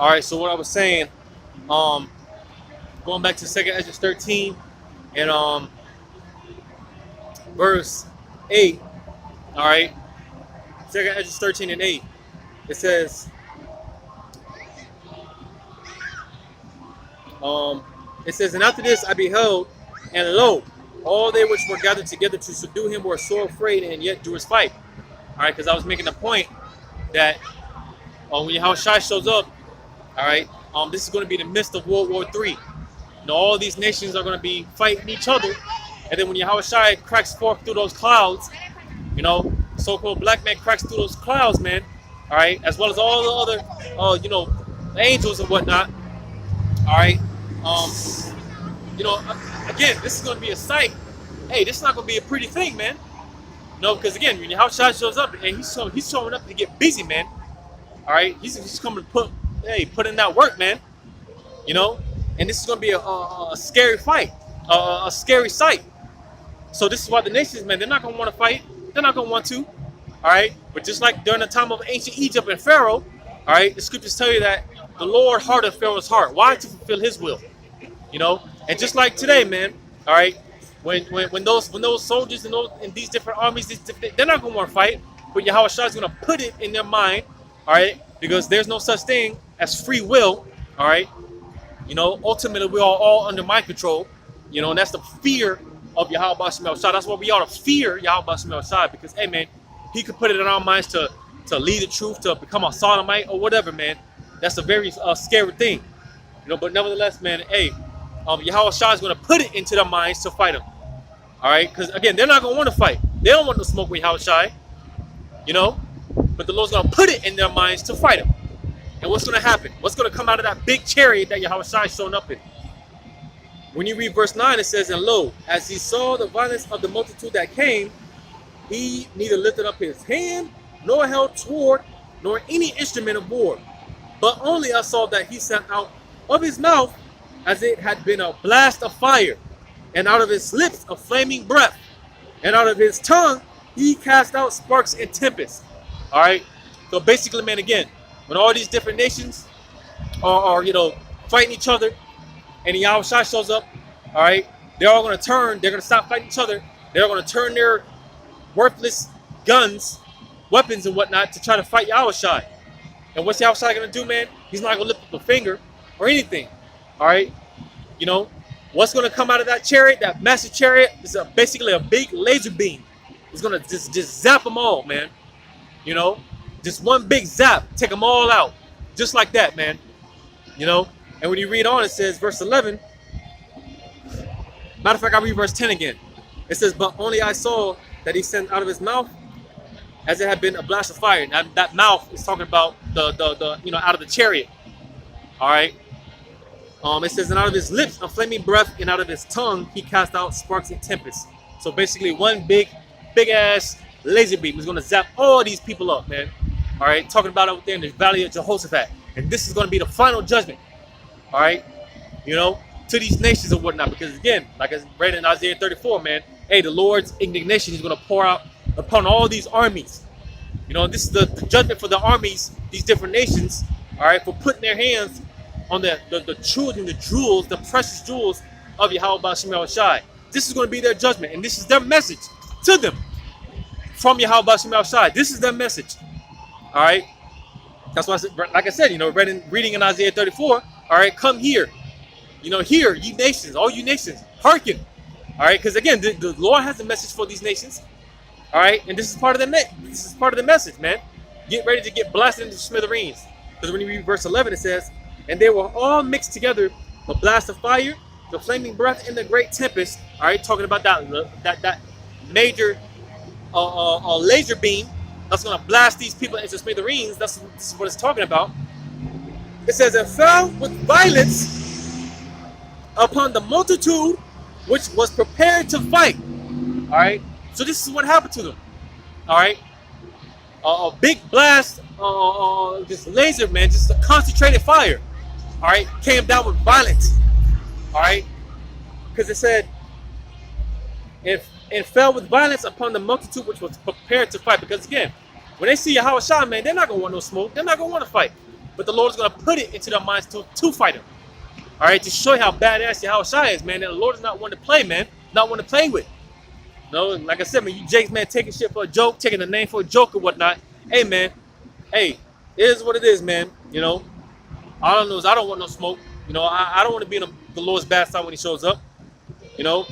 All right. So what I was saying, um, going back to Second Ezra 13 and verse 8. All right. Second Ezra 13 and 8. It says, um, and after this I beheld, and lo, all they which were gathered together to subdue him were sore afraid, and yet do his fight. All right, because I was making the point that when Yahushua shows up, all right, this is going to be the midst of World War III. All these nations are going to be fighting each other, and then when Yahushua cracks forth through those clouds, so-called black man cracks through those clouds, man. All right, as well as all the other, angels and whatnot. All right, again, this is going to be a sight. Hey, this is not going to be a pretty thing, man. No, because again, when Yahushua shows up, and he's showing up to get busy, man. All right, he's coming to put in that work, man. And this is going to be a scary fight, a scary sight. So this is why the nations, man, they're not going to want to fight. They're not going to want to. All right, but just like during the time of ancient Egypt and Pharaoh, all right, the scriptures tell you that the Lord hardened Pharaoh's heart. Why? To fulfill His will. And just like today, man. All right, when those soldiers in these different armies, they're not going to want to fight, but Yahushua is going to put it in their mind. All right, because there's no such thing as free will. All right, ultimately we are all under mind control. And that's the fear of Yahweh Shemel Shai. That's why we ought to fear Yahweh Shemel Shai, because hey, man, He could put it in our minds to lead the truth, to become a sodomite or whatever, man. That's a very scary thing. But nevertheless, man, hey, Yahweh Shai is going to put it into their minds to fight Him. All right, because again, they're not going to want to fight. They don't want to smoke with Yahweh Shai. But the Lord's going to put it in their minds to fight Him. And what's going to happen? What's going to come out of that big chariot that Yahweh Shai is showing up in? When you read verse 9, it says, and lo, as he saw the violence of the multitude that came, he neither lifted up his hand, nor held sword, nor any instrument of war. But only I saw that he sent out of his mouth as it had been a blast of fire, and out of his lips a flaming breath, and out of his tongue he cast out sparks and tempests. All right. So basically, man, again, when all these different nations are fighting each other, and Yahushua shows up, all right, they're all going to turn. They're going to stop fighting each other. They're going to turn their worthless guns, weapons, and whatnot to try to fight Yahushua. And what's Yahushua going to do, man? He's not going to lift up a finger or anything. All right, what's going to come out of that chariot, that massive chariot, is basically a big laser beam. It's going to just zap them all, man. Just one big zap, take them all out, just like that, man. And when you read on, it says, verse 11. Matter of fact, I read verse 10 again. It says, but only I saw that he sent out of his mouth as it had been a blast of fire. Now, that mouth is talking about the out of the chariot. All right. It says, and out of his lips a flaming breath, and out of his tongue he cast out sparks and tempests. So basically, one big ass laser beam is going to zap all these people up, man. All right, talking about over there in the valley of Jehoshaphat, and this is going to be the final judgment. All right, to these nations and whatnot, because again, like I read in Isaiah 34, man, hey, the Lord's indignation is going to pour out upon all these armies. This is the judgment for the armies, these different nations, all right, for putting their hands on the children, the jewels, the precious jewels of Yahweh Shemel Shai. This is going to be their judgment, and this is their message to them from Yahweh Shemel Shai. This is their message. All right, that's why, like I said, reading in Isaiah 34. All right, come here. Hear, ye nations, all you nations, hearken. All right, because again, the Lord has a message for these nations. All right, and this is part of the message, man. Get ready to get blasted into smithereens. Because when you read verse 11, it says, and they were all mixed together, a blast of fire, the flaming breath, and the great tempest. All right, talking about that major laser beam that's going to blast these people into smithereens. This is what it's talking about. It says, and fell with violence upon the multitude which was prepared to fight. All right, so this is what happened to them. All right, a big blast, just laser, man, just a concentrated fire. All right, came down with violence. All right, because it said, and fell with violence upon the multitude which was prepared to fight. Because again, when they see Yahushua, man, they're not gonna want no smoke. They're not gonna want to fight. but the Lord is going to put it into their minds to fight him. All right, to show you how badass Yahushua is, man. And the Lord is not one to play, man. Not one to play with. No, like I said, man, you Jakes, man, taking shit for a joke, taking the name for a joke or whatnot. Hey, man. Hey, it is what it is, man. You know, all I know is I don't want no smoke. You know, I don't want to be in the Lord's bad side when he shows up. You know.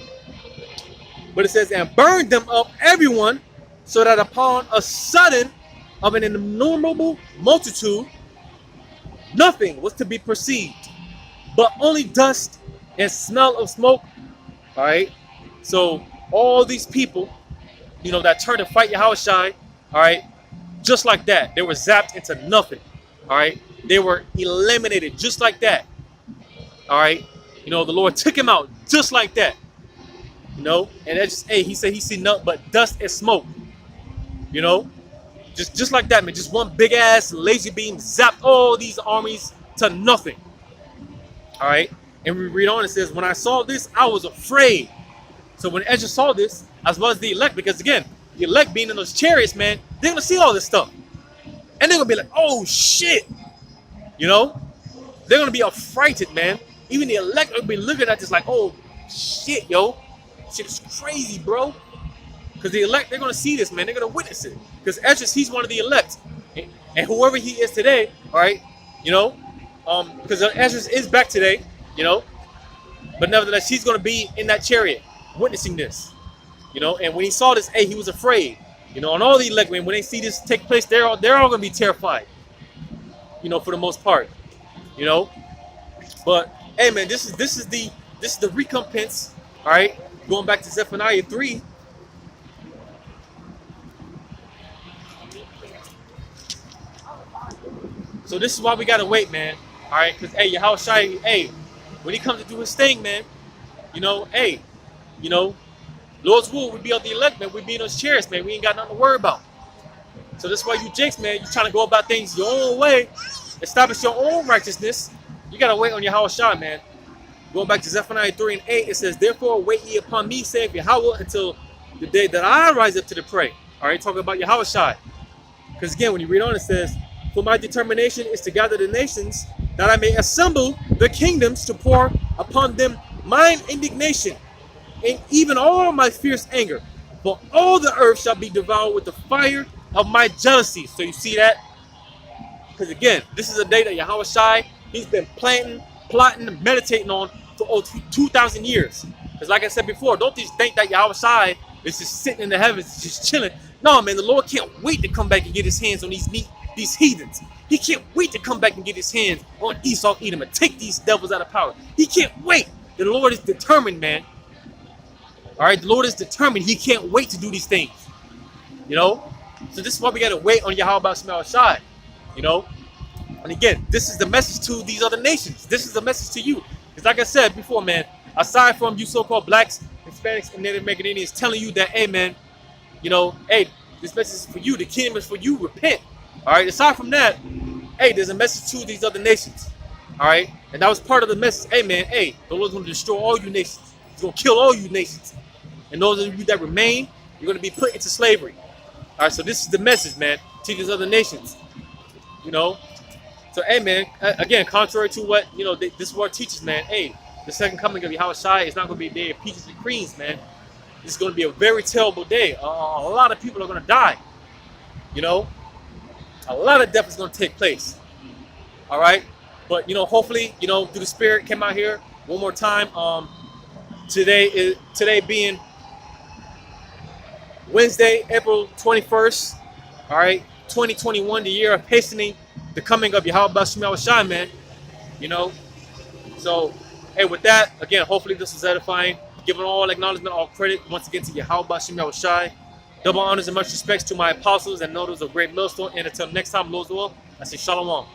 But it says, and burn them up, everyone, so that upon a sudden of an innumerable multitude, nothing was to be perceived, but only dust and smell of smoke. All right. So all these people, you know, that turned to fight Yahushua, all right, just like that, they were zapped into nothing. All right. They were eliminated just like that. All right. You know, the Lord took him out just like that. You know, and that's just, hey, he said he seen nothing but dust and smoke. You know, just like that, man. Just one big ass laser beam zapped all these armies to nothing. All right. And we read on, it says, when I saw this, I was afraid. So when Ezra saw this, as well as the elect, because again, the elect being in those chariots, man, they're going to see all this stuff. And they're going to be like, oh, shit. You know, they're going to be affrighted, man. Even the elect will be looking at this like, oh, shit, yo. Shit is crazy, bro. Because the elect, they're going to see this, man. They're going to witness it. Because Ezra, he's one of the elect. And whoever he is today, all right, you know, because Ezra is back today, you know. But nevertheless, he's going to be in that chariot witnessing this, you know. And when he saw this, hey, he was afraid. You know, and all the elect, man, when they see this take place, they're all going to be terrified, you know, for the most part, you know. But, hey, man, this is the recompense, all right. Going back to Zephaniah 3. So this is why we gotta wait, man. All right, because hey, Yahushua, hey, when he comes to do his thing, man, you know, hey, you know, Lord's will, we be on the elect, man. We be in those chairs, man. We ain't got nothing to worry about. So that's why you Jakes, man, you trying to go about things your own way, establish your own righteousness. You gotta wait on Yahushua, man. Going back to Zephaniah 3 and 8, it says, therefore wait ye upon me, saith Yahweh, until the day that I rise up to the prey. All right, talking about Yahushua. Because again, when you read on, it says, for my determination is to gather the nations, that I may assemble the kingdoms to pour upon them mine indignation, and even all my fierce anger. For all the earth shall be devoured with the fire of my jealousy. So you see that? Because again, this is a day that Yahushua, he's been planting, plotting, and meditating on for over 2,000 years. Because like I said before, don't just think that Yahushua is just sitting in the heavens, just chilling. No, man, the Lord can't wait to come back and get his hands on these heathens. He can't wait to come back and get his hands on Esau, Edom, and take these devils out of power. He can't wait. The Lord is determined, man. All right, the Lord is determined. He can't wait to do these things. You know? So this is why we got to wait on Yahweh Shema Shai. You know? And again, this is the message to these other nations. This is the message to you. Because like I said before, man, aside from you so-called blacks, Hispanics, and Native American Indians telling you that, hey, man, you know, hey, this message is for you. The kingdom is for you. Repent. All right. Aside from that, hey, there's a message to these other nations. All right. And that was part of the message. Hey, man, hey, the Lord's going to destroy all you nations. He's going to kill all you nations. And those of you that remain, you're going to be put into slavery. All right. So this is the message, man, to these other nations. You know. So, hey, man, again, contrary to what, you know, this word teaches, man, hey, the second coming of Yahushua is not going to be a day of peaches and creams, man. It's going to be a very terrible day. A lot of people are going to die. You know, a lot of death is going to take place. All right. But, you know, hopefully, you know, through the Spirit came out here one more time. Today being Wednesday, April 21st. All right. 2021, the year of hastening the coming of Yahweh Shema Shai, man. You know. So, hey, with that, again, hopefully this was edifying. Giving all acknowledgement, all credit once again to Yahweh Shema Shai. Double honors and much respects to my apostles and notables of Great Millstone. And until next time, Lord's will, I say Shalom.